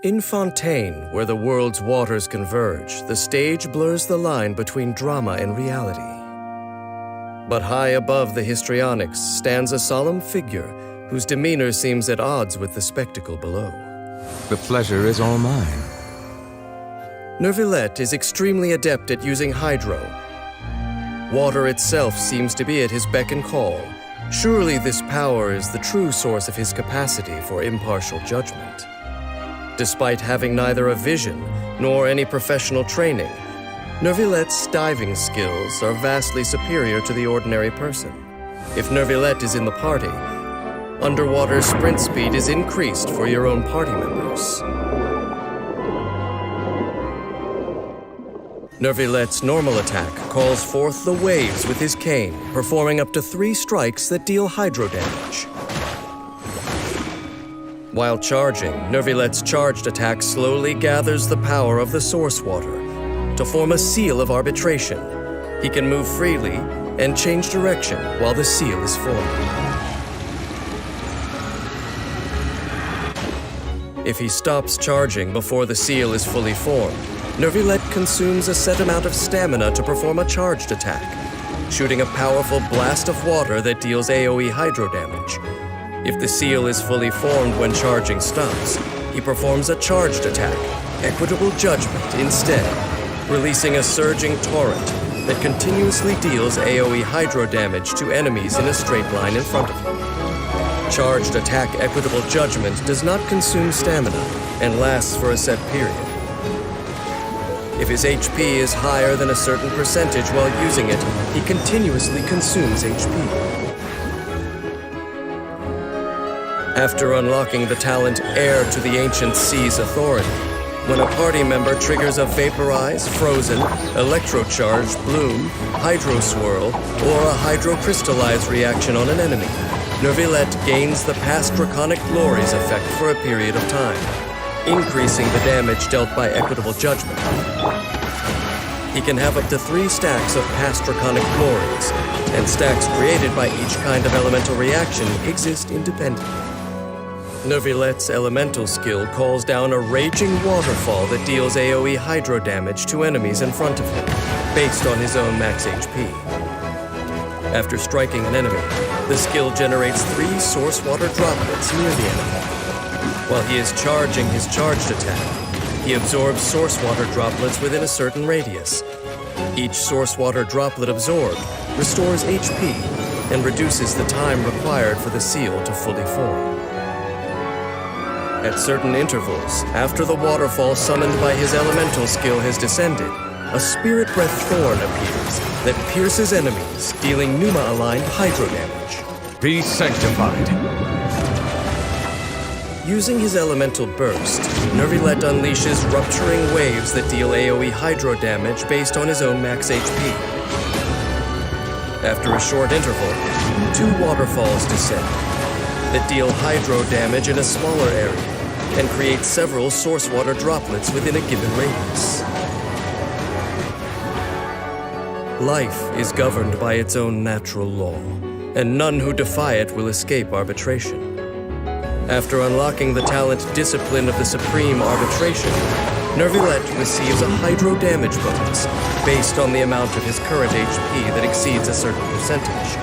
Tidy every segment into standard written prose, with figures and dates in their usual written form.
In Fontaine, where the world's waters converge, the stage blurs the line between drama and reality. But high above the histrionics stands a solemn figure whose demeanor seems at odds with the spectacle below. The pleasure is all mine. Neuvillette is extremely adept at using hydro. Water itself seems to be at his beck and call. Surely this power is the true source of his capacity for impartial judgment. Despite having neither a vision nor any professional training, Neuvillette's diving skills are vastly superior to the ordinary person. If Neuvillette is in the party, underwater sprint speed is increased for your own party members. Neuvillette's normal attack calls forth the waves with his cane, performing up to 3 strikes that deal hydro damage. While charging, Neuvillette's charged attack slowly gathers the power of the source water to form a seal of arbitration. He can move freely and change direction while the seal is formed. If he stops charging before the seal is fully formed, Neuvillette consumes a set amount of stamina to perform a charged attack, shooting a powerful blast of water that deals AoE hydro damage. If the seal is fully formed when charging stops, he performs a charged attack, Equitable Judgment, instead, releasing a surging torrent that continuously deals AoE hydro damage to enemies in a straight line in front of him. Charged attack Equitable Judgment does not consume stamina and lasts for a set period. If his HP is higher than a certain percentage while using it, he continuously consumes HP. After unlocking the talent Heir to the Ancient Sea's authority, when a party member triggers a Vaporize, Frozen, Electrocharge, Bloom, Hydro Swirl, or a Hydrocrystallize reaction on an enemy, Neuvillette gains the Past Draconic Glories effect for a period of time, increasing the damage dealt by Equitable Judgment. He can have up to 3 stacks of Past Draconic Glories, and stacks created by each kind of elemental reaction exist independently. Neuvillette's elemental skill calls down a raging waterfall that deals AoE hydro damage to enemies in front of him, based on his own max HP. After striking an enemy, the skill generates 3 source water droplets near the enemy. While he is charging his charged attack, he absorbs source water droplets within a certain radius. Each source water droplet absorbed restores HP and reduces the time required for the seal to fully form. At certain intervals, after the waterfall summoned by his elemental skill has descended, a Spirit Breath Thorn appears that pierces enemies, dealing Pneuma-aligned hydro damage. Be sanctified. Using his elemental burst, Neuvillette unleashes rupturing waves that deal AoE hydro damage based on his own max HP. After a short interval, 2 waterfalls descend that deal hydro damage in a smaller area and create several source water droplets within a given radius. Life is governed by its own natural law, and none who defy it will escape arbitration. After unlocking the talent Discipline of the Supreme Arbitration, Neuvillette receives a hydro damage bonus based on the amount of his current HP that exceeds a certain percentage.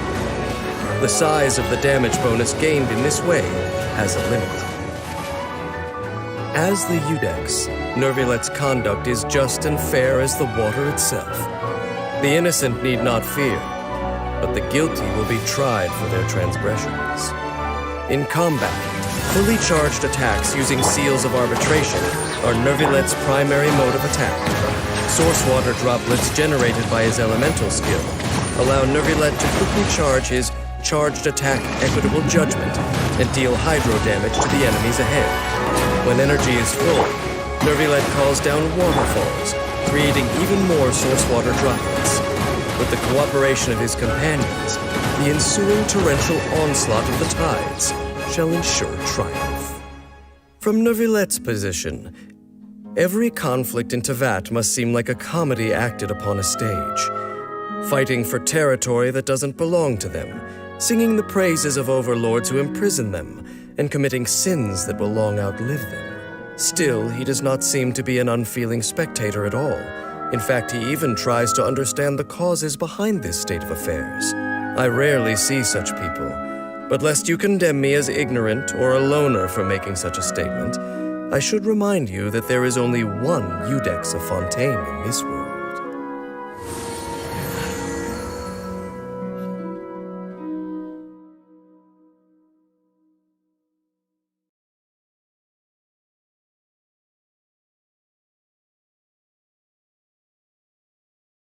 The size of the damage bonus gained in this way has a limit. As the Eudex, Neuvillette's conduct is just and fair as the water itself. The innocent need not fear, but the guilty will be tried for their transgressions. In combat, fully charged attacks using Seals of Arbitration are Neuvillette's primary mode of attack. Source water droplets generated by his elemental skill allow Neuvillette to quickly charge his charged attack Equitable Judgment and deal hydro damage to the enemies ahead. When energy is full, Neuvillette calls down waterfalls, creating even more source water droplets. With the cooperation of his companions, the ensuing torrential onslaught of the tides shall ensure triumph. From Neuvillette's position, every conflict in Tevat must seem like a comedy acted upon a stage, fighting for territory that doesn't belong to them, singing the praises of overlords who imprison them, and committing sins that will long outlive them. Still, he does not seem to be an unfeeling spectator at all. In fact, he even tries to understand the causes behind this state of affairs. I rarely see such people, but lest you condemn me as ignorant or a loner for making such a statement, I should remind you that there is only one Iudex of Fontaine in this world.